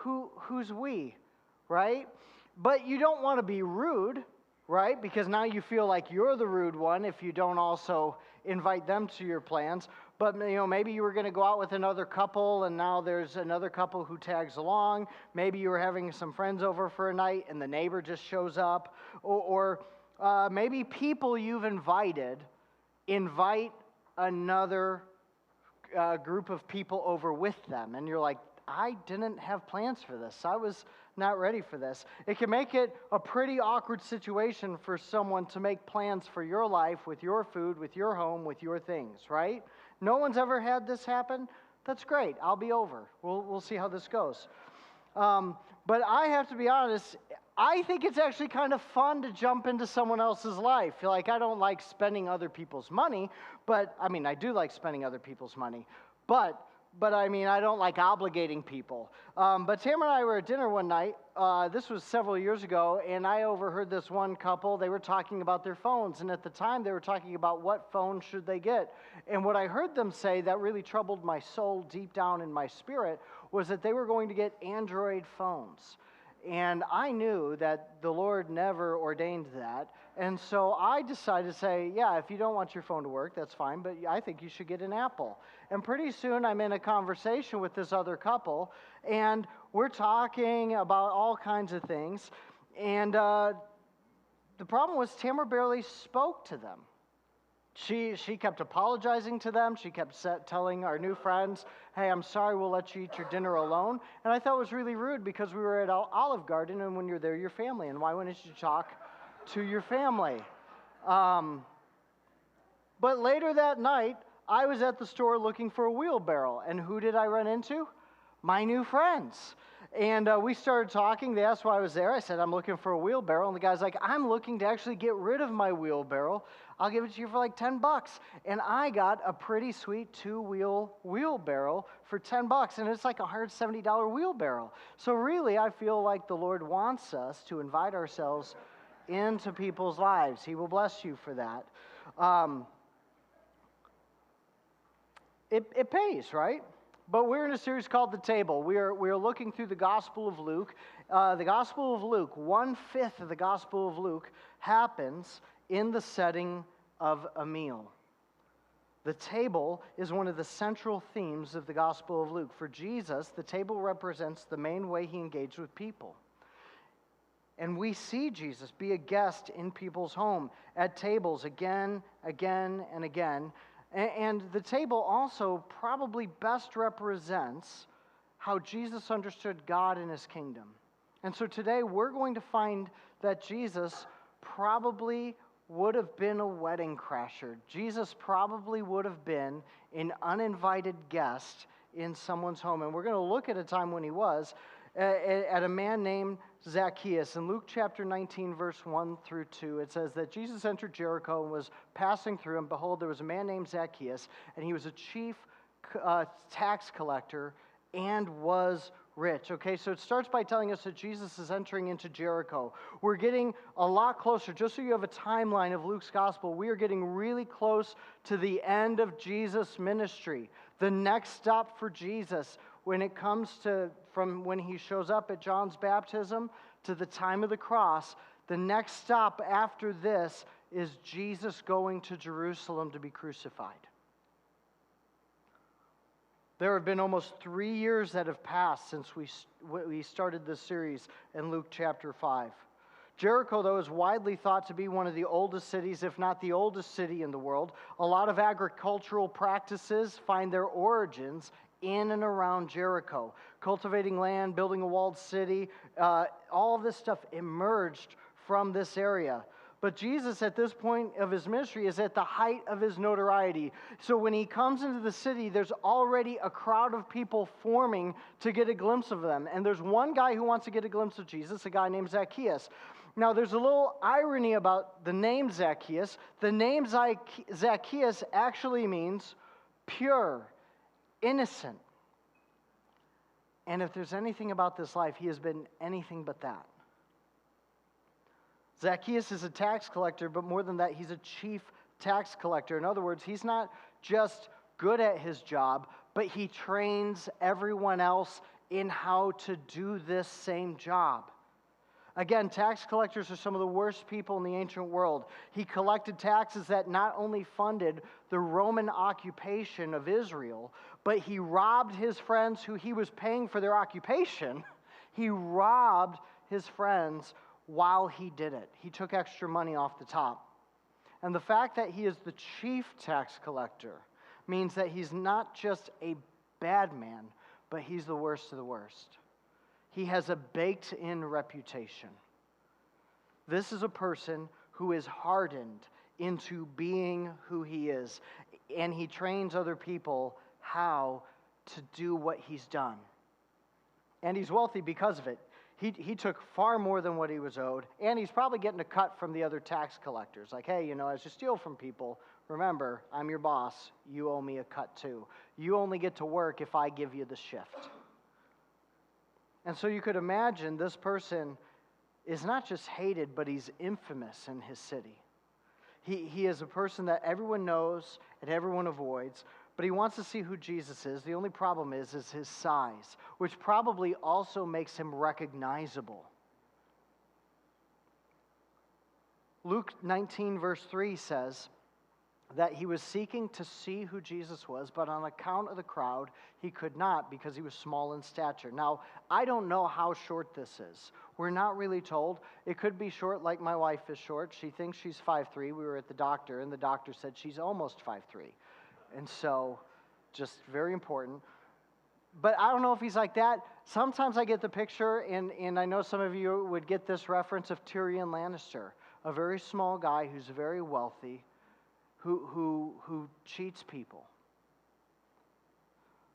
who's we, right? But you don't want to be rude, right? Because now you feel like you're the rude one if you don't also invite them to your plans. But maybe you were going to go out with another couple, and now there's another couple who tags along. Maybe you were having some friends over for a night, and the neighbor just shows up. Or maybe people you've invited invite another group of people over with them, and you're like, I didn't have plans for this. I was not ready for this. It can make it a pretty awkward situation for someone to make plans for your life, with your food, with your home, with your things, right? No one's ever had this happen? That's great. I'll be over. We'll see how this goes. But I have to be honest, I think it's actually kind of fun to jump into someone else's life. Like, I don't like spending other people's money, but, I do like spending other people's money. But I don't like obligating people. But Tamara and I were at dinner one night. This was several years ago, and I overheard this one couple. They were talking about their phones, and at the time, they were talking about what phone should they get. And what I heard them say that really troubled my soul deep down in my spirit was that they were going to get Android phones. And I knew that the Lord never ordained that. And so I decided to say, yeah, if you don't want your phone to work, that's fine, but I think you should get an Apple. And pretty soon I'm in a conversation with this other couple, and we're talking about all kinds of things. And the problem was Tamara barely spoke to them. She kept apologizing to them. She kept telling our new friends, hey, I'm sorry, we'll let you eat your dinner alone. And I thought it was really rude because we were at Olive Garden, and when you're there, you're family. And why wouldn't you talk to your family? But later that night, I was at the store looking for a wheelbarrow. And who did I run into? My new friends. And we started talking. They asked why I was there. I said, I'm looking for a wheelbarrow. And the guy's like, I'm looking to actually get rid of my wheelbarrow. I'll give it to you for like $10. And I got a pretty sweet wheelbarrow for $10. And it's like a $170 wheelbarrow. So really, I feel like the Lord wants us to invite ourselves into people's lives. He will bless you for that. It pays, right? But we're in a series called The Table. We're looking through the Gospel of Luke. The Gospel of Luke, 1/5 of the Gospel of Luke, happens in the setting of a meal. The table is one of the central themes of the Gospel of Luke. For Jesus, the table represents the main way he engaged with people. And we see Jesus be a guest in people's home, at tables again, and again. And the table also probably best represents how Jesus understood God and his kingdom. And so today we're going to find that Jesus probably would have been a wedding crasher. Jesus probably would have been an uninvited guest in someone's home. And we're going to look at a time when he was, at a man named Zaccheus. In Luke chapter 19, verse 1 through 2, it says that Jesus entered Jericho and was passing through, and behold, there was a man named Zaccheus, and he was a chief tax collector and was rich. Okay, so it starts by telling us that Jesus is entering into Jericho. We're getting a lot closer. Just so you have a timeline of Luke's gospel, we are getting really close to the end of Jesus' ministry. The next stop for Jesus when it comes to from when he shows up at John's baptism to the time of the cross, the next stop after this is Jesus going to Jerusalem to be crucified. There have been almost 3 years that have passed since we started this series in Luke chapter 5. Jericho, though, is widely thought to be one of the oldest cities, if not the oldest city in the world. A lot of agricultural practices find their origins in and around Jericho. Cultivating land, building a walled city, all of this stuff emerged from this area. But Jesus, at this point of his ministry, is at the height of his notoriety. So when he comes into the city, there's already a crowd of people forming to get a glimpse of them. And there's one guy who wants to get a glimpse of Jesus, a guy named Zaccheus. Now, there's a little irony about the name Zaccheus. The name Zaccheus actually means pure, innocent. And if there's anything about this life, he has been anything but that. Zaccheus is a tax collector, but more than that, he's a chief tax collector. In other words, he's not just good at his job, but he trains everyone else in how to do this same job. Again, tax collectors are some of the worst people in the ancient world. He collected taxes that not only funded the Roman occupation of Israel, but he robbed his friends who he was paying for their occupation. He robbed his friends while he did it. He took extra money off the top. And the fact that he is the chief tax collector means that he's not just a bad man, but he's the worst of the worst. He has a baked-in reputation. This is a person who is hardened into being who he is, and he trains other people how to do what he's done. And he's wealthy because of it. He took far more than what he was owed, and he's probably getting a cut from the other tax collectors. Like, hey, as you steal from people, remember, I'm your boss. You owe me a cut too. You only get to work if I give you the shift. And so you could imagine this person is not just hated, but he's infamous in his city. He is a person that everyone knows and everyone avoids, but he wants to see who Jesus is. The only problem is his size, which probably also makes him recognizable. Luke 19, verse 3 says that he was seeking to see who Jesus was, but on account of the crowd, he could not because he was small in stature. Now, I don't know how short this is. We're not really told. It could be short like my wife is short. She thinks she's 5'3". We were at the doctor, and the doctor said she's almost 5'3". And so, just very important. But I don't know if he's like that. Sometimes I get the picture, and I know some of you would get this reference of Tyrion Lannister, a very small guy who's very wealthy, who cheats people.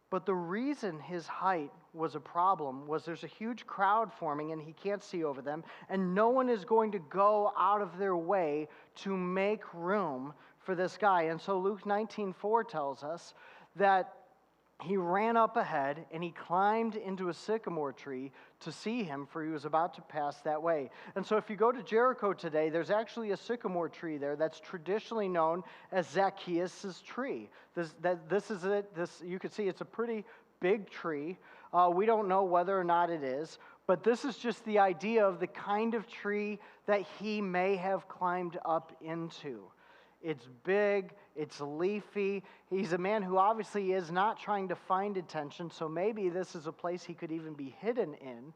But the reason his height was a problem was there's a huge crowd forming and he can't see over them, and no one is going to go out of their way to make room for this guy. And so Luke 19:4 tells us that he ran up ahead and he climbed into a sycamore tree to see him, for he was about to pass that way. And so if you go to Jericho today, there's actually a sycamore tree there that's traditionally known as Zaccheus' tree. This is it. You can see it's a pretty big tree. We don't know whether or not it is, but this is just the idea of the kind of tree that he may have climbed up into. It's big, it's leafy. He's a man who obviously is not trying to find attention, so maybe this is a place he could even be hidden in.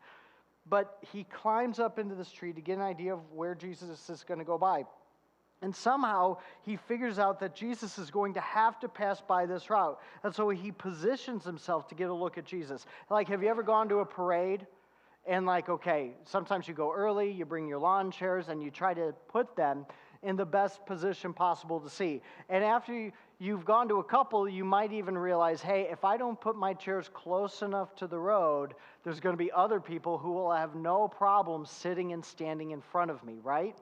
But he climbs up into this tree to get an idea of where Jesus is going to go by. And somehow he figures out that Jesus is going to have to pass by this route. And so he positions himself to get a look at Jesus. Like, have you ever gone to a parade? And okay, sometimes you go early, you bring your lawn chairs, and you try to put them in the best position possible to see. And after you've gone to a couple, you might even realize, hey, if I don't put my chairs close enough to the road, there's going to be other people who will have no problem sitting and standing in front of me, right?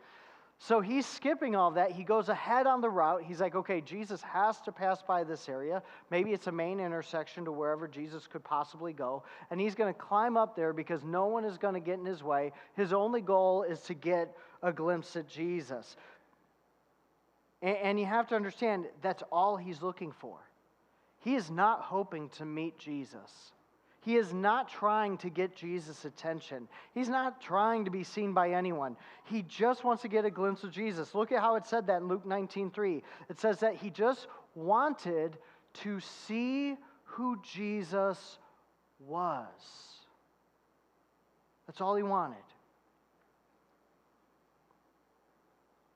So he's skipping all that. He goes ahead on the route. He's like, okay, Jesus has to pass by this area. Maybe it's a main intersection to wherever Jesus could possibly go. And he's going to climb up there because no one is going to get in his way. His only goal is to get a glimpse at Jesus. And you have to understand, that's all he's looking for. He is not hoping to meet Jesus. He is not trying to get Jesus' attention. He's not trying to be seen by anyone. He just wants to get a glimpse of Jesus. Look at how it said that in Luke 19:3. It says that he just wanted to see who Jesus was. That's all he wanted.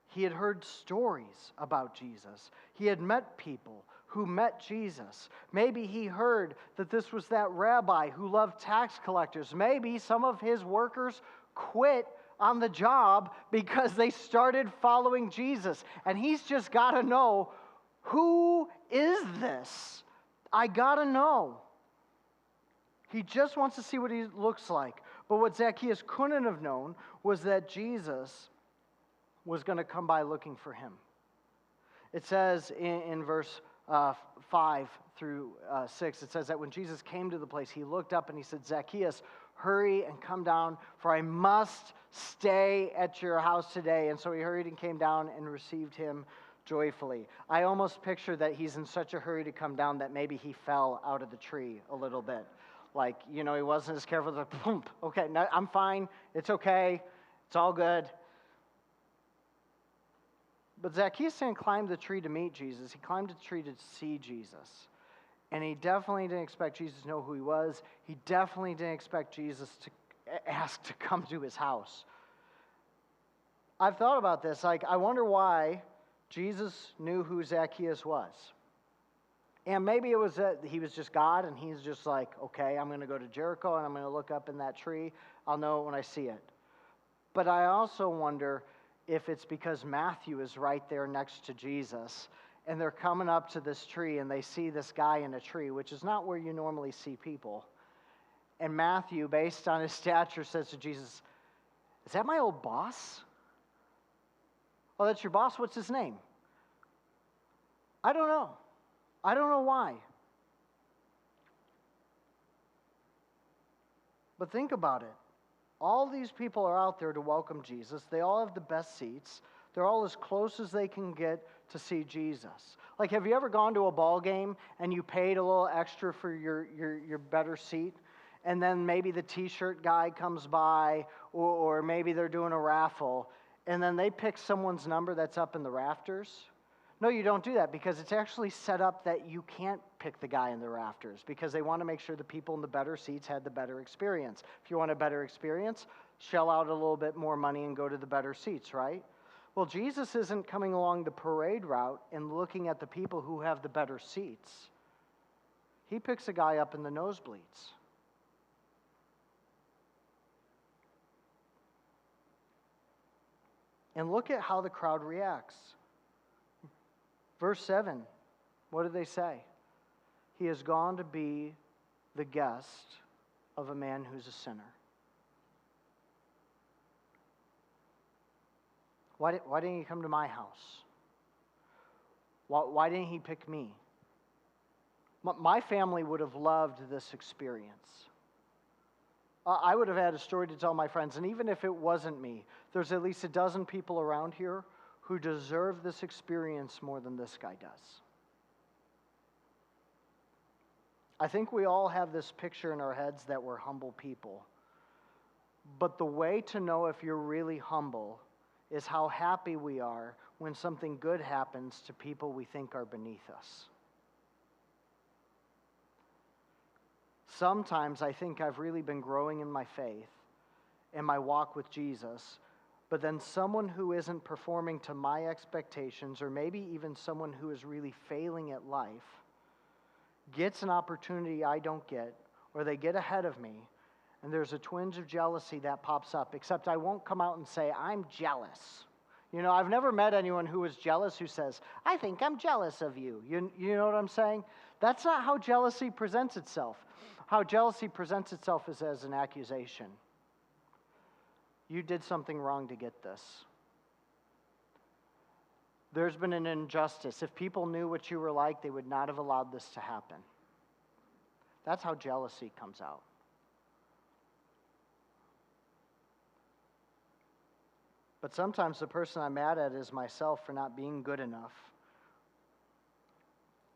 He had heard stories about Jesus. He had met people who met Jesus. Maybe he heard that this was that rabbi who loved tax collectors. Maybe some of his workers quit on the job because they started following Jesus. And he's just got to know, who is this? I got to know. He just wants to see what he looks like. But what Zaccheus couldn't have known was that Jesus was going to come by looking for him. It says in verse 5 through 6, it says that when Jesus came to the place, he looked up and he said, Zaccheus, hurry and come down, for I must stay at your house today. And so he hurried and came down and received him joyfully. I almost picture that he's in such a hurry to come down that maybe he fell out of the tree a little bit. Like, he wasn't as careful. Like, boom, okay, no, I'm fine. It's okay. It's all good. But Zacchaeus didn't climb the tree to meet Jesus. He climbed the tree to see Jesus. And he definitely didn't expect Jesus to know who he was. He definitely didn't expect Jesus to ask to come to his house. I've thought about this. Like, I wonder why Jesus knew who Zacchaeus was. And maybe it was that he was just God, and he's just like, okay, I'm going to go to Jericho, and I'm going to look up in that tree. I'll know it when I see it. But I also wonder if it's because Matthew is right there next to Jesus, and they're coming up to this tree, and they see this guy in a tree, which is not where you normally see people. And Matthew, based on his stature, says to Jesus, is that my old boss? Oh, that's your boss? What's his name? I don't know. I don't know why. But think about it. All these people are out there to welcome Jesus. They all have the best seats. They're all as close as they can get to see Jesus. Like, have you ever gone to a ball game and you paid a little extra for your better seat? And then maybe the t-shirt guy comes by, or maybe they're doing a raffle, and then they pick someone's number that's up in the rafters? No, you don't do that, because it's actually set up that you can't pick the guy in the rafters, because they want to make sure the people in the better seats had the better experience. If you want a better experience, shell out a little bit more money and go to the better seats, right? Well, Jesus isn't coming along the parade route and looking at the people who have the better seats. He picks a guy up in the nosebleeds. And look at how the crowd reacts. Verse 7, what do they say? He has gone to be the guest of a man who's a sinner. Why didn't he come to my house? Why didn't he pick me? My family would have loved this experience. I would have had a story to tell my friends, and even if it wasn't me, there's at least a dozen people around here who deserve this experience more than this guy does. I think we all have this picture in our heads that we're humble people. But the way to know if you're really humble is how happy we are when something good happens to people we think are beneath us. Sometimes I think I've really been growing in my faith and my walk with Jesus, but then someone who isn't performing to my expectations, or maybe even someone who is really failing at life, gets an opportunity I don't get, or they get ahead of me, and there's a twinge of jealousy that pops up, except I won't come out and say, I'm jealous. I've never met anyone who is jealous who says, I think I'm jealous of you. You know what I'm saying? That's not how jealousy presents itself. How jealousy presents itself is as an accusation. You did something wrong to get this. There's been an injustice. If people knew what you were like, they would not have allowed this to happen. That's how jealousy comes out. But sometimes the person I'm mad at is myself for not being good enough.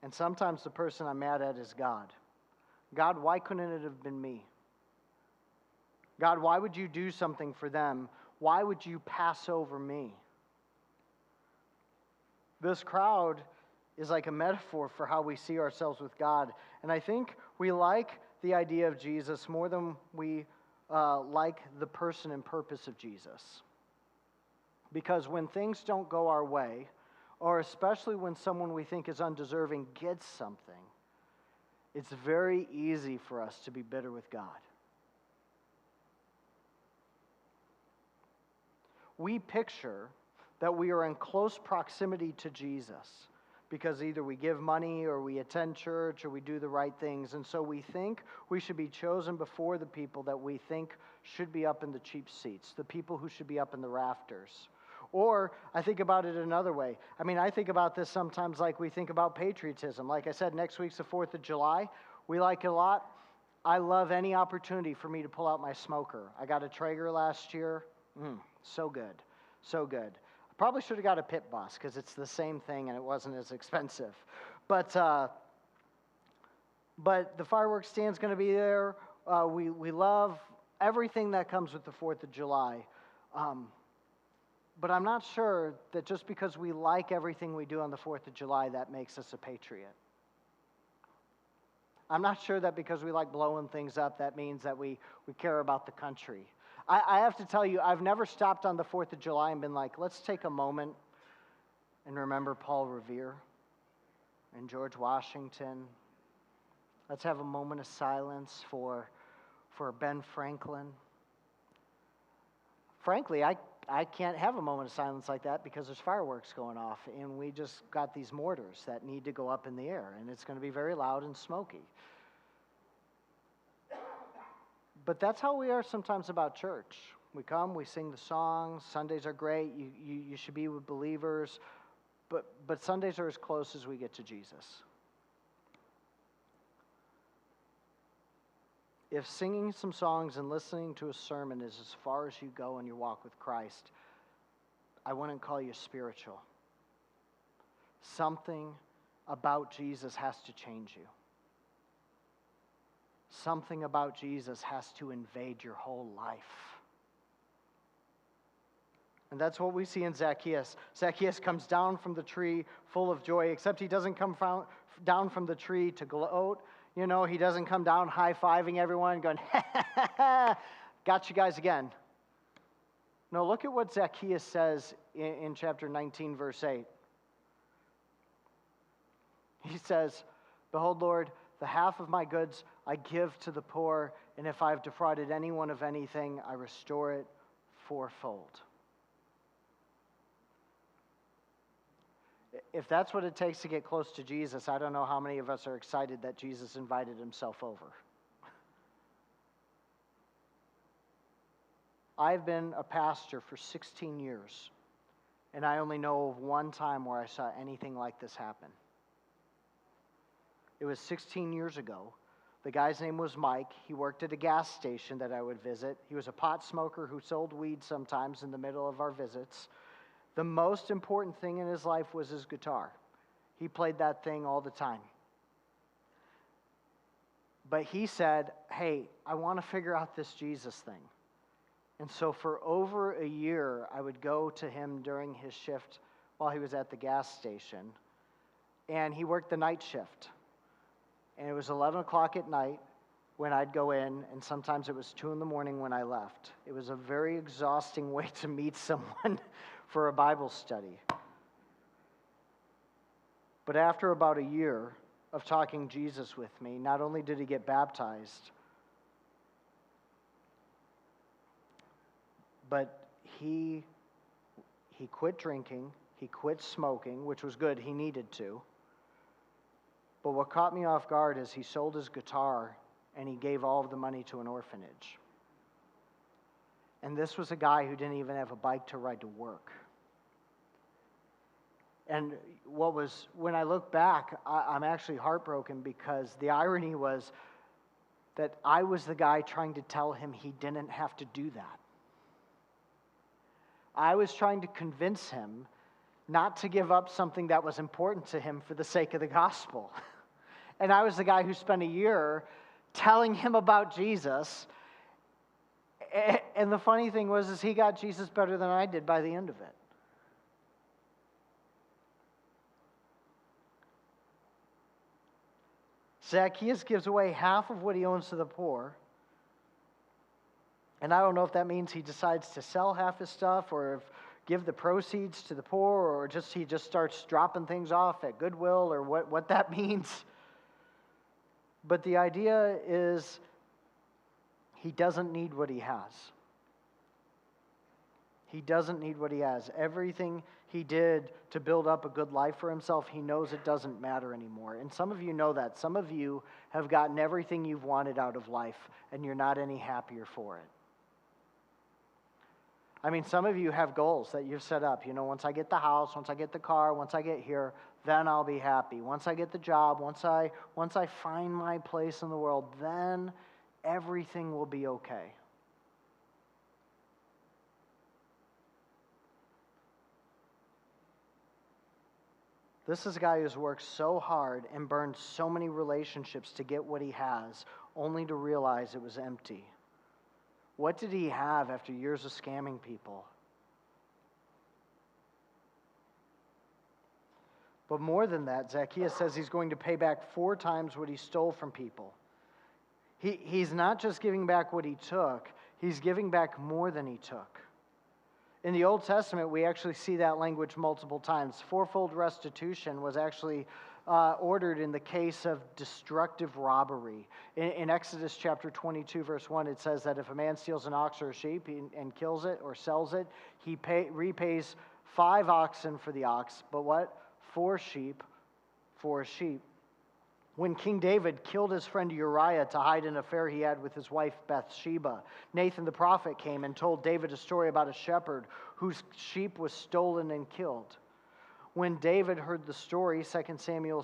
And sometimes the person I'm mad at is God. God, why couldn't it have been me? God, why would you do something for them? Why would you pass over me? This crowd is like a metaphor for how we see ourselves with God. And I think we like the idea of Jesus more than we like the person and purpose of Jesus. Because when things don't go our way, or especially when someone we think is undeserving gets something, it's very easy for us to be bitter with God. We picture that we are in close proximity to Jesus because either we give money or we attend church or we do the right things. And so we think we should be chosen before the people that we think should be up in the cheap seats, the people who should be up in the rafters. Or I think about it another way. I think about this sometimes like we think about patriotism. Like I said, next week's the 4th of July. We like it a lot. I love any opportunity for me to pull out my smoker. I got a Traeger last year. So good. So good. I probably should have got a Pit Boss because it's the same thing and it wasn't as expensive. But the fireworks stand's going to be there. We love everything that comes with the 4th of July. But I'm not sure that just because we like everything we do on the 4th of July, that makes us a patriot. I'm not sure that because we like blowing things up, that means that we care about the country. I have to tell you, I've never stopped on the 4th of July and been like, let's take a moment and remember Paul Revere and George Washington. Let's have a moment of silence for Ben Franklin. Frankly, I can't have a moment of silence like that because there's fireworks going off, and we just got these mortars that need to go up in the air, and it's going to be very loud and smoky. But that's how we are sometimes about church. We come, we sing the songs. Sundays are great. You should be with believers. But Sundays are as close as we get to Jesus. If singing some songs and listening to a sermon is as far as you go in your walk with Christ, I wouldn't call you spiritual. Something about Jesus has to change you. Something about Jesus has to invade your whole life. And that's what we see in Zaccheus. Zaccheus comes down from the tree full of joy, except he doesn't come down from the tree to gloat. You know, he doesn't come down high-fiving everyone, going, ha, ha, ha, ha, got you guys again. No, look at what Zaccheus says in chapter 19, verse 8. He says, behold, Lord, the half of my goods I give to the poor, and if I have defrauded anyone of anything, I restore it fourfold. If that's what it takes to get close to Jesus, I don't know how many of us are excited that Jesus invited himself over. I've been a pastor for 16 years, and I only know of one time where I saw anything like this happen. It was 16 years ago. The guy's name was Mike. He worked at a gas station that I would visit. He was a pot smoker who sold weed sometimes in the middle of our visits. The most important thing in his life was his guitar. He played that thing all the time. But he said, hey, I want to figure out this Jesus thing. And so for over a year, I would go to him during his shift while he was at the gas station. And he worked the night shift. And it was 11 o'clock at night when I'd go in, and sometimes it was 2 in the morning when I left. It was a very exhausting way to meet someone for a Bible study. But after about a year of talking Jesus with me, not only did he get baptized, but he quit drinking, he quit smoking, which was good, he needed to. But what caught me off guard is he sold his guitar and he gave all of the money to an orphanage. And this was a guy who didn't even have a bike to ride to work. And when I look back, I'm actually heartbroken because the irony was that I was the guy trying to tell him he didn't have to do that. I was trying to convince him not to give up something that was important to him for the sake of the gospel. And I was the guy who spent a year telling him about Jesus. And the funny thing was is he got Jesus better than I did by the end of it. Zaccheus gives away half of what he owns to the poor. And I don't know if that means he decides to sell half his stuff or if give the proceeds to the poor or he just starts dropping things off at Goodwill or what that means. But the idea is he doesn't need what he has. He doesn't need what he has. Everything he did to build up a good life for himself, he knows it doesn't matter anymore. And some of you know that. Some of you have gotten everything you've wanted out of life, and you're not any happier for it. I mean, some of you have goals that you've set up. You know, once I get the house, once I get the car, once I get here, then I'll be happy. Once I get the job, once I find my place in the world, then everything will be okay. This is a guy who's worked so hard and burned so many relationships to get what he has, only to realize it was empty. What did he have after years of scamming people? But more than that, Zaccheus says he's going to pay back 4 times what he stole from people. He's not just giving back what he took, he's giving back more than he took. In the Old Testament, we actually see that language multiple times. 4-fold restitution was actually ordered in the case of destructive robbery. In Exodus chapter 22, verse 1, it says that if a man steals an ox or a sheep and kills it or sells it, he repays 5 oxen for the ox, but what? 4 sheep for a sheep. When King David killed his friend Uriah to hide an affair he had with his wife Bathsheba, Nathan the prophet came and told David a story about a shepherd whose sheep was stolen and killed. When David heard the story, 2 Samuel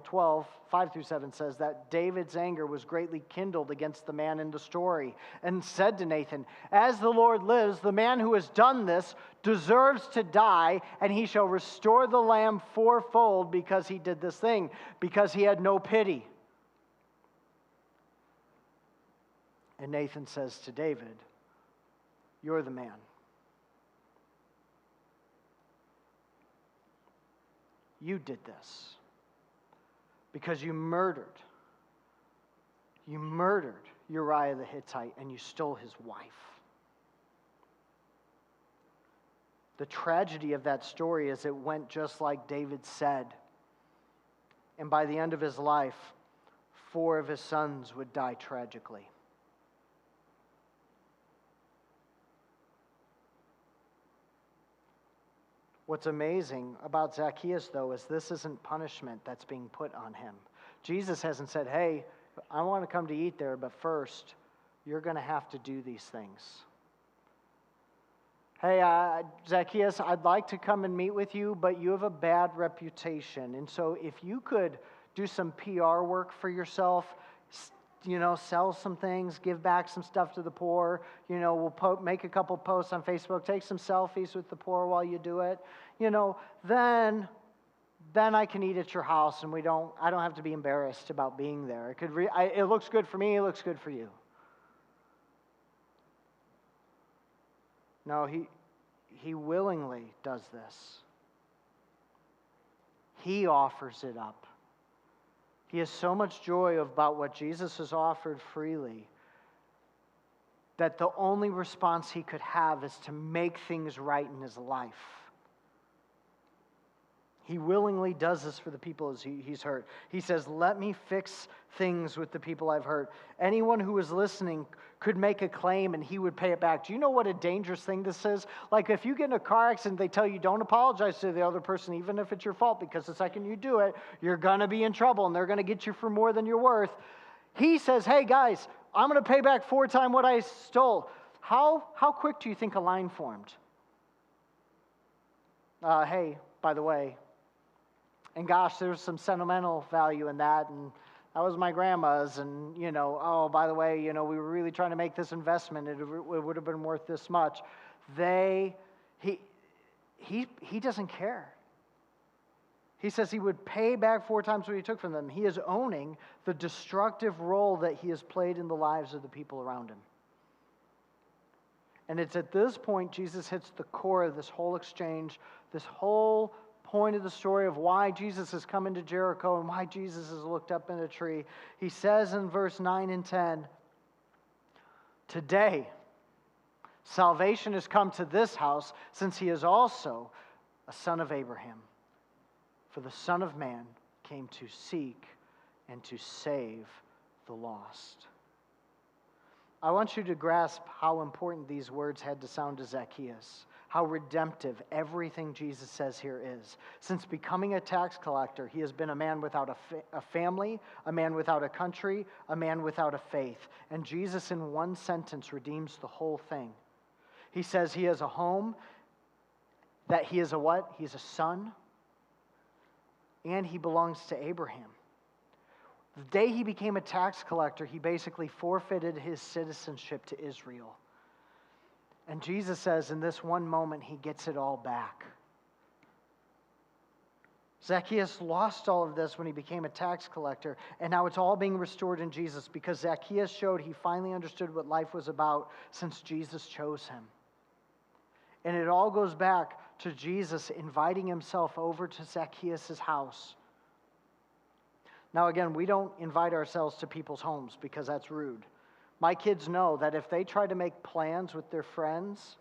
12, 5 through 7 says that David's anger was greatly kindled against the man in the story and said to Nathan, "As the Lord lives, the man who has done this deserves to die, and he shall restore the lamb 4-fold because he did this thing, because he had no pity." And Nathan says to David, "You're the man. You did this because you murdered Uriah the Hittite, and you stole his wife." The tragedy of that story is it went just like David said. And by the end of his life, 4 of his sons would die tragically. What's amazing about Zaccheus, though, is this isn't punishment that's being put on him. Jesus hasn't said, "Hey, I want to come to eat there, but first, you're going to have to do these things." "Hey, Zaccheus, I'd like to come and meet with you, but you have a bad reputation. And so if you could do some PR work for yourself, sell some things, give back some stuff to the poor, we'll make a couple posts on Facebook, take some selfies with the poor while you do it, then I can eat at your house and I don't have to be embarrassed about being there. It looks good for me, it looks good for you." No, he willingly does this. He offers it up. He has so much joy about what Jesus has offered freely that the only response he could have is to make things right in his life. He willingly does this for the people he's hurt. He says, "Let me fix things with the people I've hurt." Anyone who was listening could make a claim and he would pay it back. Do you know what a dangerous thing this is? Like if you get in a car accident, they tell you don't apologize to the other person, even if it's your fault, because the second you do it, you're going to be in trouble and they're going to get you for more than you're worth. He says, "Hey guys, I'm going to pay back 4 times what I stole." How quick do you think a line formed? Hey, by the way, and gosh, there's some sentimental value in that, and that was my grandma's, and, oh, by the way, we were really trying to make this investment. It would have been worth this much. He doesn't care. He says he would pay back 4 times what he took from them. He is owning the destructive role that he has played in the lives of the people around him. And it's at this point Jesus hits the core of this whole exchange, this whole point of the story of why Jesus has come into Jericho and why Jesus has looked up in a tree. He says in verse 9 and 10, "Today, salvation has come to this house, since he is also a son of Abraham. For the Son of Man came to seek and to save the lost." I want you to grasp how important these words had to sound to Zaccheus, how redemptive everything Jesus says here is. Since becoming a tax collector, he has been a man without a family, a man without a country, a man without a faith. And Jesus, in one sentence, redeems the whole thing. He says he has a home, that he is a what? He's a son, and he belongs to Abraham. The day he became a tax collector, he basically forfeited his citizenship to Israel. And Jesus says in this one moment, he gets it all back. Zacchaeus lost all of this when he became a tax collector, and now it's all being restored in Jesus because Zacchaeus showed he finally understood what life was about since Jesus chose him. And it all goes back to Jesus inviting himself over to Zacchaeus' house. Now again, we don't invite ourselves to people's homes because that's rude. My kids know that if they try to make plans with their friends,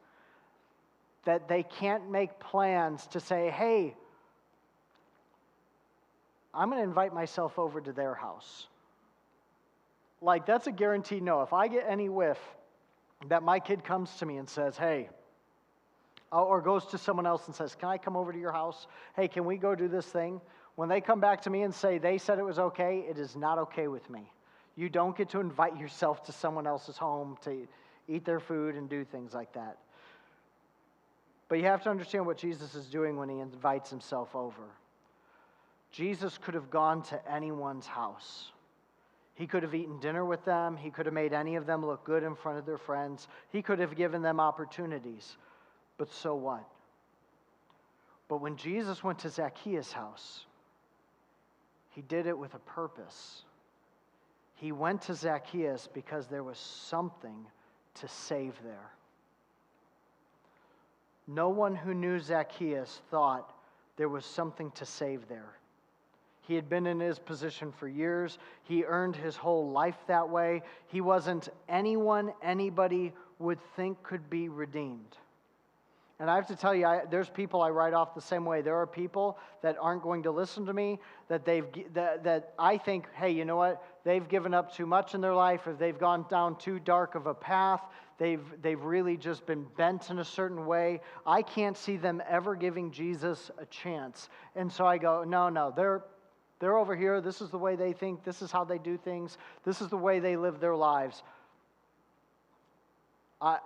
that they can't make plans to say, hey, I'm going to invite myself over to their house. Like, that's a guaranteed no. If I get any whiff that my kid comes to me and says, hey, or goes to someone else and says, can I come over to your house? Hey, can we go do this thing? When they come back to me and say they said it was okay, it is not okay with me. You don't get to invite yourself to someone else's home to eat their food and do things like that. But you have to understand what Jesus is doing when he invites himself over. Jesus could have gone to anyone's house. He could have eaten dinner with them. He could have made any of them look good in front of their friends. He could have given them opportunities. But so what? But when Jesus went to Zacchaeus' house, he did it with a purpose. He went to Zacchaeus because there was something to save there. No one who knew Zacchaeus thought there was something to save there. He had been in his position for years. He earned his whole life that way. He wasn't anyone anybody would think could be redeemed. And I have to tell you, there's people I write off the same way. There are people that aren't going to listen to me, that I think, hey, you know what? They've given up too much in their life, or they've gone down too dark of a path. They've really just been bent in a certain way. I can't see them ever giving Jesus a chance. And so I go, no, they're over here. This is the way they think. This is how they do things. This is the way they live their lives. I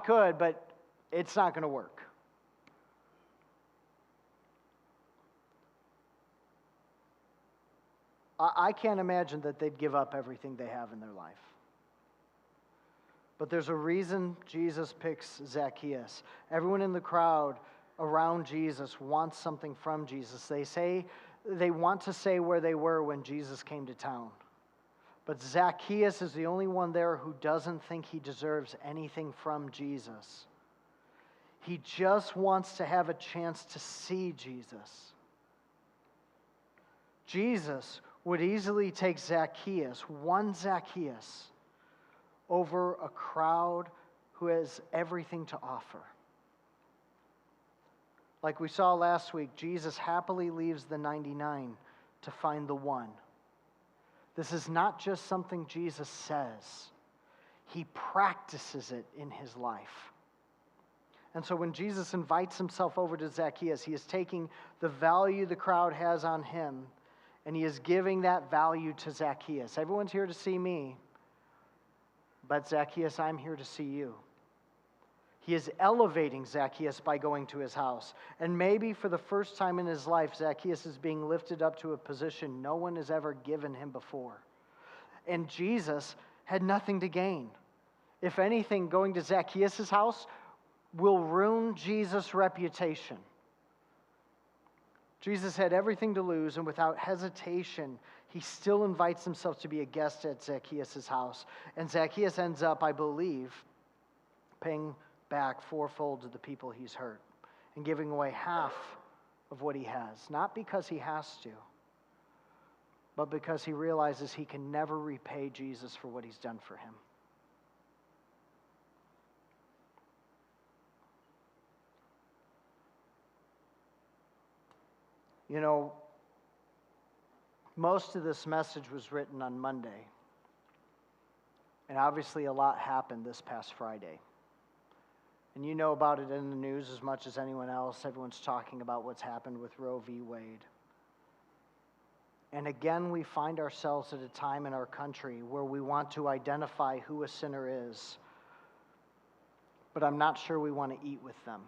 could, but it's not going to work. I can't imagine that they'd give up everything they have in their life. But there's a reason Jesus picks Zacchaeus. Everyone in the crowd around Jesus wants something from Jesus. They want to say where they were when Jesus came to town. But Zacchaeus is the only one there who doesn't think he deserves anything from Jesus. He just wants to have a chance to see Jesus. Jesus would easily take one Zacchaeus, over a crowd who has everything to offer. Like we saw last week, Jesus happily leaves the 99 to find the one. This is not just something Jesus says. He practices it in his life. And so when Jesus invites himself over to Zacchaeus, he is taking the value the crowd has on him, and he is giving that value to Zacchaeus. Everyone's here to see me, but Zacchaeus, I'm here to see you. He is elevating Zacchaeus by going to his house. And maybe for the first time in his life, Zacchaeus is being lifted up to a position no one has ever given him before. And Jesus had nothing to gain. If anything, going to Zacchaeus' house will ruin Jesus' reputation. Jesus had everything to lose, and without hesitation, he still invites himself to be a guest at Zacchaeus' house. And Zacchaeus ends up, I believe, paying back fourfold to the people he's hurt and giving away half of what he has. Not because he has to, but because he realizes he can never repay Jesus for what he's done for him. You know, most of this message was written on Monday. And obviously a lot happened this past Friday. And you know about it in the news as much as anyone else. Everyone's talking about what's happened with Roe v. Wade. And again, we find ourselves at a time in our country where we want to identify who a sinner is, but I'm not sure we want to eat with them.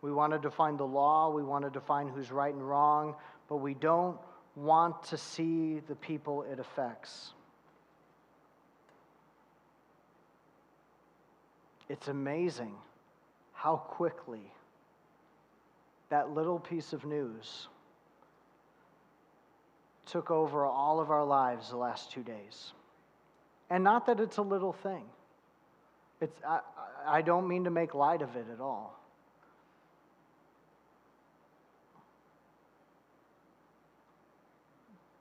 We want to define the law, we want to define who's right and wrong, but we don't want to see the people it affects. It's amazing how quickly that little piece of news took over all of our lives the last 2 days. And not that it's a little thing. I don't mean to make light of it at all.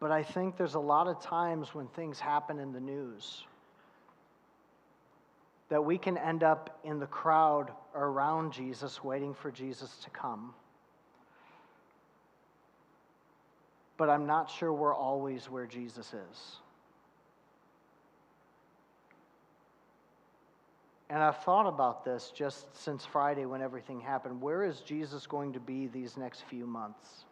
But I think there's a lot of times when things happen in the news that we can end up in the crowd around Jesus, waiting for Jesus to come. But I'm not sure we're always where Jesus is. And I've thought about this just since Friday when everything happened. Where is Jesus going to be these next few months?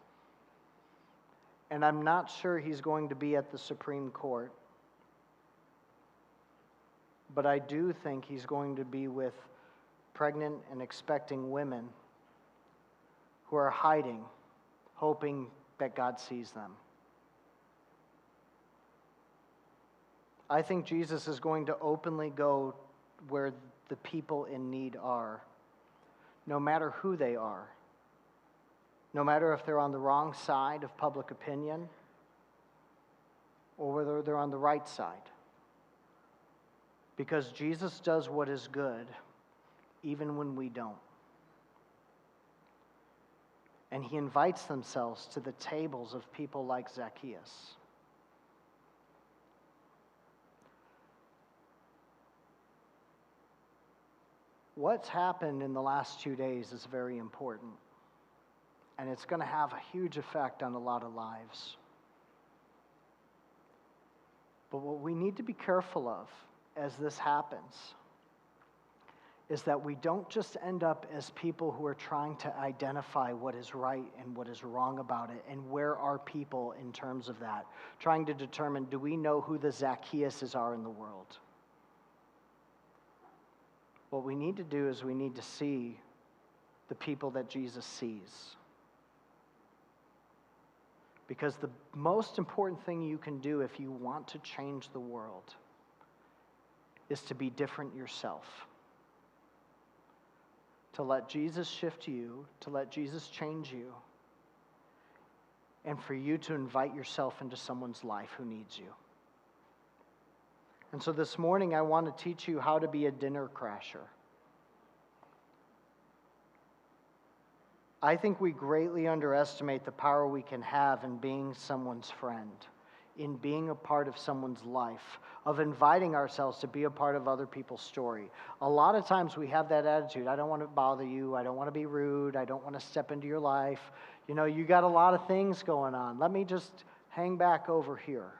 And I'm not sure he's going to be at the Supreme Court. But I do think he's going to be with pregnant and expecting women who are hiding, hoping that God sees them. I think Jesus is going to openly go where the people in need are, no matter who they are, no matter if they're on the wrong side of public opinion or whether they're on the right side. Because Jesus does what is good even when we don't. And he invites themselves to the tables of people like Zaccheus. What's happened in the last 2 days is very important. And it's going to have a huge effect on a lot of lives. But what we need to be careful of as this happens is that we don't just end up as people who are trying to identify what is right and what is wrong about it, and where are people in terms of that, trying to determine, do we know who the Zaccheuses are in the world? What we need to do is we need to see the people that Jesus sees. Because the most important thing you can do if you want to change the world is to be different yourself. To let Jesus shift you, to let Jesus change you, and for you to invite yourself into someone's life who needs you. And so this morning I want to teach you how to be a dinner crasher. I think we greatly underestimate the power we can have in being someone's friend, in being a part of someone's life, of inviting ourselves to be a part of other people's story. A lot of times we have that attitude, I don't want to bother you, I don't want to be rude, I don't want to step into your life. You know, you got a lot of things going on. Let me just hang back over here.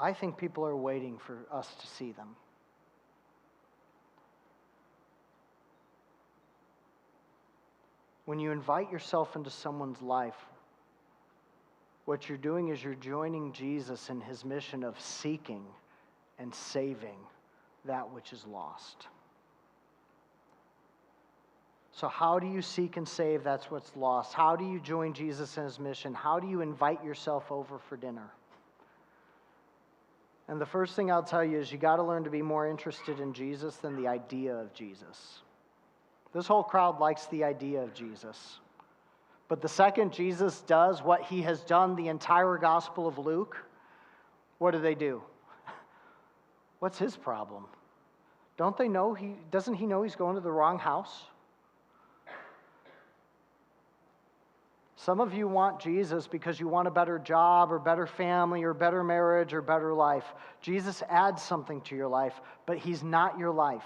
I think people are waiting for us to see them. When you invite yourself into someone's life, what you're doing is you're joining Jesus in his mission of seeking and saving that which is lost. So how do you seek and save that's what's lost? How do you join Jesus in his mission? How do you invite yourself over for dinner? And the first thing I'll tell you is you got to learn to be more interested in Jesus than the idea of Jesus. This whole crowd likes the idea of Jesus. But the second Jesus does what he has done the entire Gospel of Luke, what do? What's his problem? Don't they know doesn't he know he's going to the wrong house? Some of you want Jesus because you want a better job or better family or better marriage or better life. Jesus adds something to your life, but he's not your life.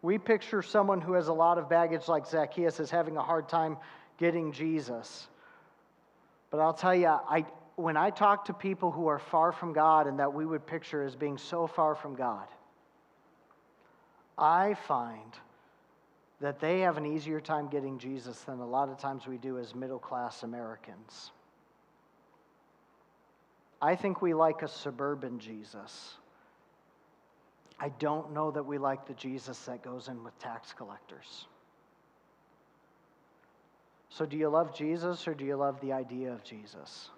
We picture someone who has a lot of baggage like Zaccheus as having a hard time getting Jesus. But I'll tell you, when I talk to people who are far from God and that we would picture as being so far from God, I find that they have an easier time getting Jesus than a lot of times we do as middle-class Americans. I think we like a suburban Jesus. I don't know that we like the Jesus that goes in with tax collectors. So do you love Jesus or do you love the idea of Jesus?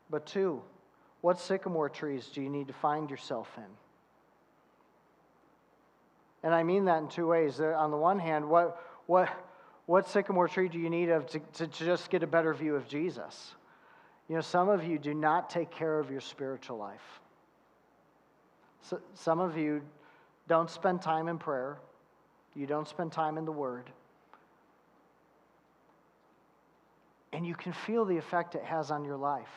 But 2, what sycamore trees do you need to find yourself in? And I mean that in 2 ways. On the one hand, what sycamore tree do you need to just get a better view of Jesus? You know, some of you do not take care of your spiritual life. So, some of you don't spend time in prayer. You don't spend time in the Word. And you can feel the effect it has on your life.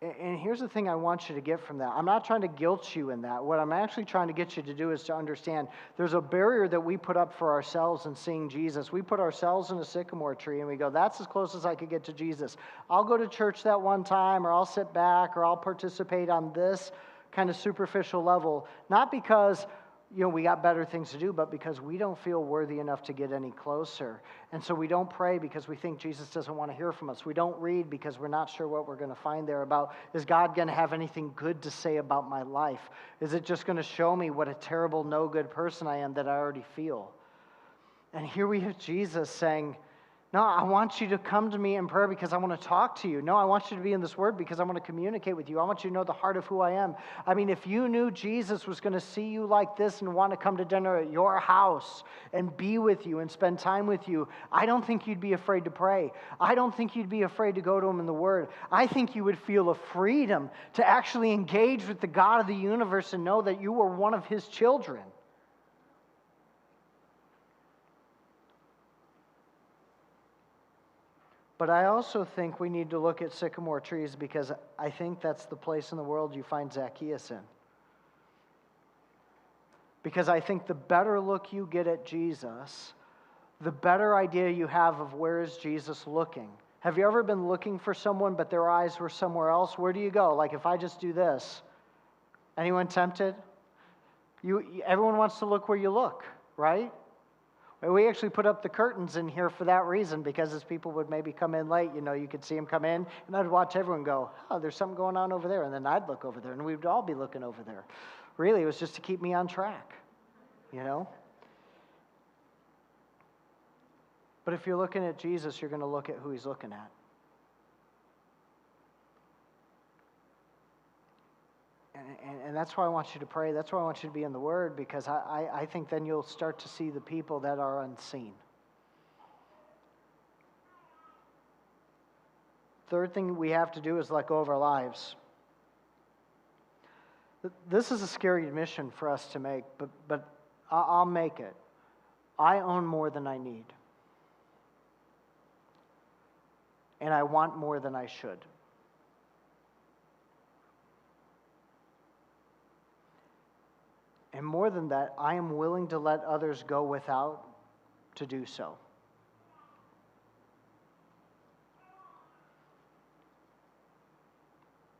And here's the thing I want you to get from that. I'm not trying to guilt you in that. What I'm actually trying to get you to do is to understand there's a barrier that we put up for ourselves in seeing Jesus. We put ourselves in a sycamore tree and we go, that's as close as I could get to Jesus. I'll go to church that one time, or I'll sit back, or I'll participate on this kind of superficial level. Not because, you know, we got better things to do, but because we don't feel worthy enough to get any closer. And so we don't pray because we think Jesus doesn't want to hear from us. We don't read because we're not sure what we're going to find there about, is God going to have anything good to say about my life? Is it just going to show me what a terrible, no good person I am that I already feel? And here we have Jesus saying, no, I want you to come to me in prayer because I want to talk to you. No, I want you to be in this word because I want to communicate with you. I want you to know the heart of who I am. I mean, if you knew Jesus was going to see you like this and want to come to dinner at your house and be with you and spend time with you, I don't think you'd be afraid to pray. I don't think you'd be afraid to go to him in the word. I think you would feel a freedom to actually engage with the God of the universe and know that you were one of his children. But I also think we need to look at sycamore trees because I think that's the place in the world you find Zaccheus in. Because I think the better look you get at Jesus, the better idea you have of where is Jesus looking. Have you ever been looking for someone but their eyes were somewhere else? Where do you go? Like if I just do this, anyone tempted? Everyone wants to look where you look, right? We actually put up the curtains in here for that reason, because as people would maybe come in late, you know, you could see them come in, and I'd watch everyone go, oh, there's something going on over there, and then I'd look over there, and we'd all be looking over there. Really, it was just to keep me on track, you know? But if you're looking at Jesus, you're going to look at who he's looking at. And that's why I want you to pray. That's why I want you to be in the Word, because I think then you'll start to see the people that are unseen. Third thing we have to do is let go of our lives. This is a scary admission for us to make, but I'll make it. I own more than I need. And I want more than I should. And more than that, I am willing to let others go without to do so.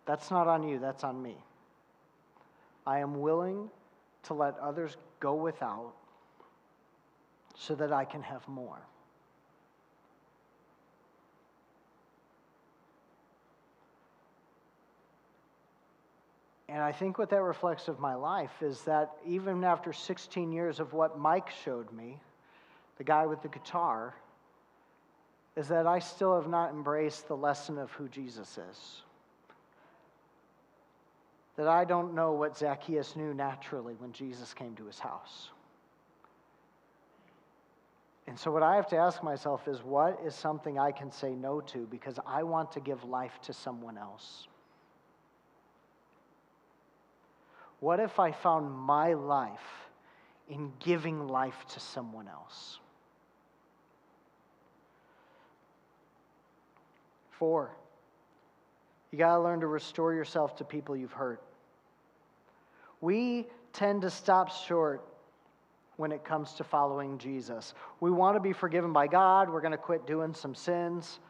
That's not on you, that's on me. I am willing to let others go without so that I can have more. And I think what that reflects of my life is that even after 16 years of what Mike showed me, the guy with the guitar, is that I still have not embraced the lesson of who Jesus is. That I don't know what Zaccheus knew naturally when Jesus came to his house. And so what I have to ask myself is, what is something I can say no to because I want to give life to someone else? What if I found my life in giving life to someone else? 4, you got to learn to restore yourself to people you've hurt. We tend to stop short when it comes to following Jesus. We want to be forgiven by God. We're going to quit doing some sins.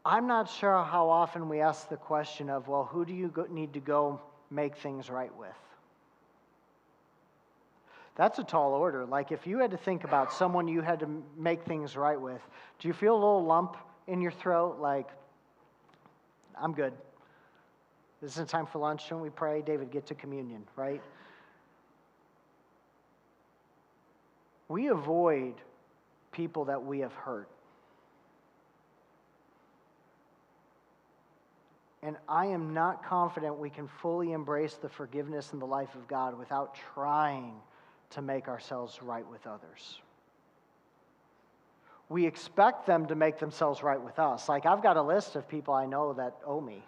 I'm not sure how often we ask the question of, well, who do you need to go make things right with? That's a tall order. Like if you had to think about someone you had to make things right with, do you feel a little lump in your throat like, I'm good? This isn't time for lunch. Shouldn't we pray? David, get to communion, right? We avoid people that we have hurt. And I am not confident we can fully embrace the forgiveness and the life of God without trying to make ourselves right with others. We expect them to make themselves right with us. Like, I've got a list of people I know that owe me.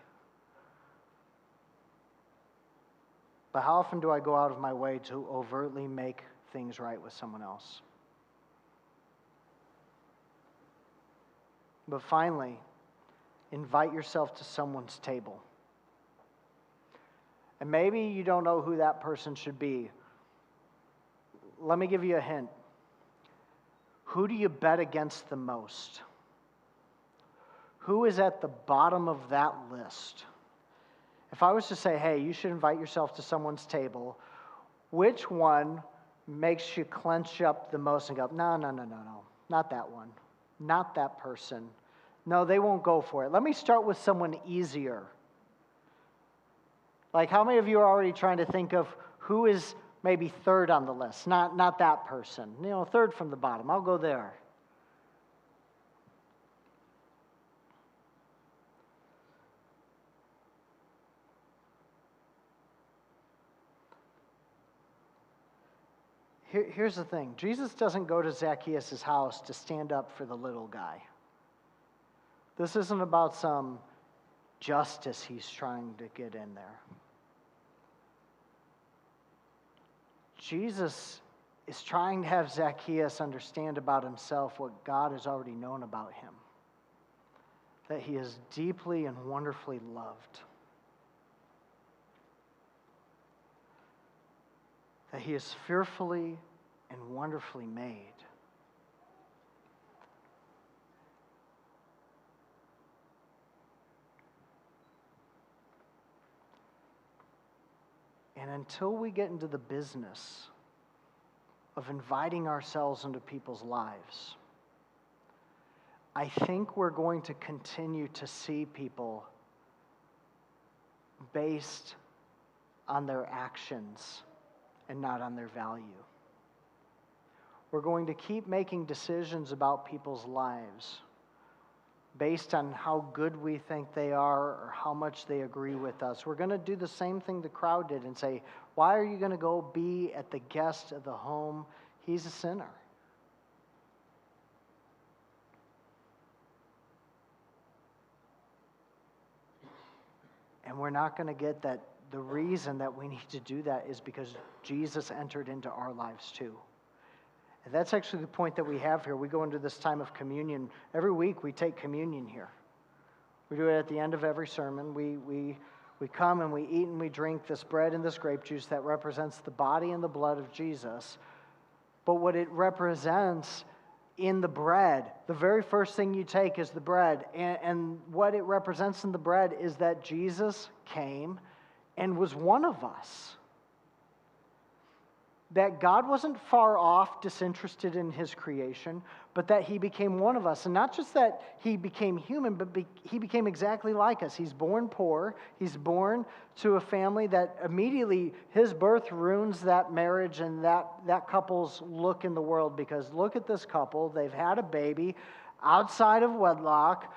But how often do I go out of my way to overtly make things right with someone else? But finally, invite yourself to someone's table. And maybe you don't know who that person should be. Let me give you a hint. Who do you bet against the most? Who is at the bottom of that list? If I was to say, hey, you should invite yourself to someone's table, which one makes you clench up the most and go, no, not that one, not that person. No, they won't go for it. Let me start with someone easier. Like, how many of you are already trying to think of who is maybe third on the list? Not that person. Third from the bottom. I'll go there. Here's the thing. Jesus doesn't go to Zaccheus' house to stand up for the little guy. This isn't about some justice he's trying to get in there. Jesus is trying to have Zaccheus understand about himself what God has already known about him. That he is deeply and wonderfully loved. That he is fearfully and wonderfully made. And until we get into the business of inviting ourselves into people's lives, I think we're going to continue to see people based on their actions and not on their value. We're going to keep making decisions about people's lives based on how good we think they are or how much they agree with us. We're going to do the same thing the crowd did and say, why are you going to go be at the guest of the home? He's a sinner. And we're not going to get that the reason that we need to do that is because Jesus entered into our lives too. And that's actually the point that we have here. We go into this time of communion. Every week we take communion here. We do it at the end of every sermon. We come and we eat and we drink this bread and this grape juice that represents the body and the blood of Jesus. But what it represents in the bread, the very first thing you take is the bread. And what it represents in the bread is that Jesus came and was one of us. That God wasn't far off, disinterested in his creation, but that he became one of us. And not just that he became human, but he became exactly like us. He's born poor. He's born to a family that immediately, his birth ruins that marriage and that couple's look in the world. Because look at this couple. They've had a baby outside of wedlock.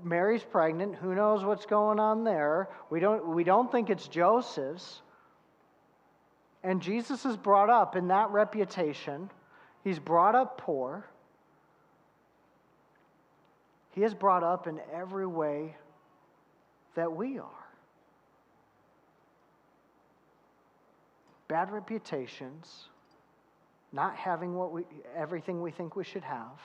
Mary's pregnant. Who knows what's going on there? We don't think it's Joseph's. And Jesus is brought up in that reputation. He's brought up poor. He is brought up in every way that we are. Bad reputations, not having everything we think we should have.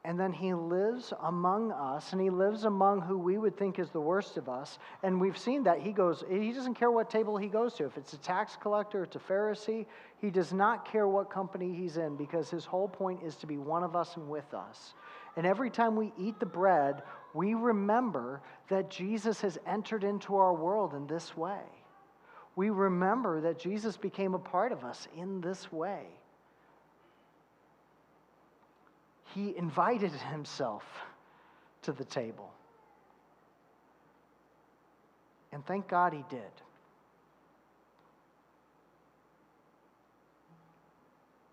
And then he lives among us, and he lives among who we would think is the worst of us. And we've seen that he doesn't care what table he goes to. If it's a tax collector, it's a Pharisee, he does not care what company he's in, because his whole point is to be one of us and with us. And every time we eat the bread, we remember that Jesus has entered into our world in this way. We remember that Jesus became a part of us in this way. He invited himself to the table. And thank God he did.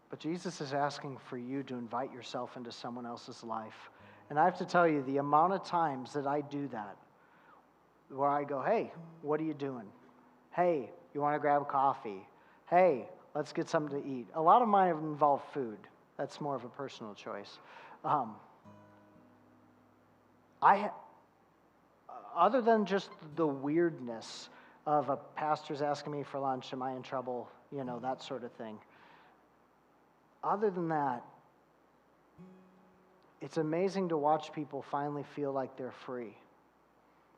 But Jesus is asking for you to invite yourself into someone else's life. And I have to tell you, the amount of times that I do that, where I go, hey, what are you doing? Hey, you want to grab a coffee? Hey, let's get something to eat. A lot of mine have involved food. That's more of a personal choice. Other than just the weirdness of a pastor's asking me for lunch, am I in trouble? That sort of thing. Other than that, it's amazing to watch people finally feel like they're free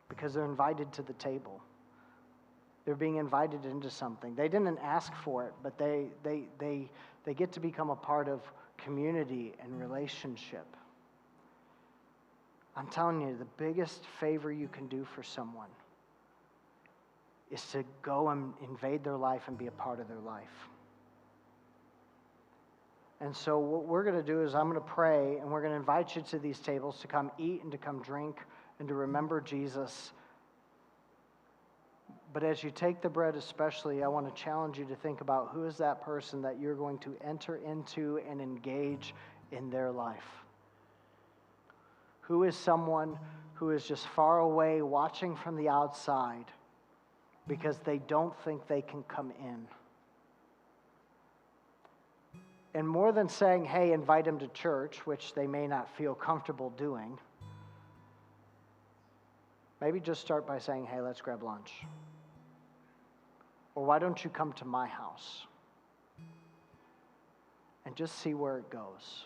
because they're invited to the table. They're being invited into something. They didn't ask for it, but they get to become a part of community and relationship. I'm telling you, the biggest favor you can do for someone is to go and invade their life and be a part of their life. And so what we're going to do is I'm going to pray, and we're going to invite you to these tables to come eat and to come drink and to remember Jesus. But as you take the bread especially, I want to challenge you to think about who is that person that you're going to enter into and engage in their life. Who is someone who is just far away watching from the outside because they don't think they can come in? And more than saying, hey, invite them to church, which they may not feel comfortable doing, maybe just start by saying, hey, let's grab lunch. Or why don't you come to my house? And just see where it goes.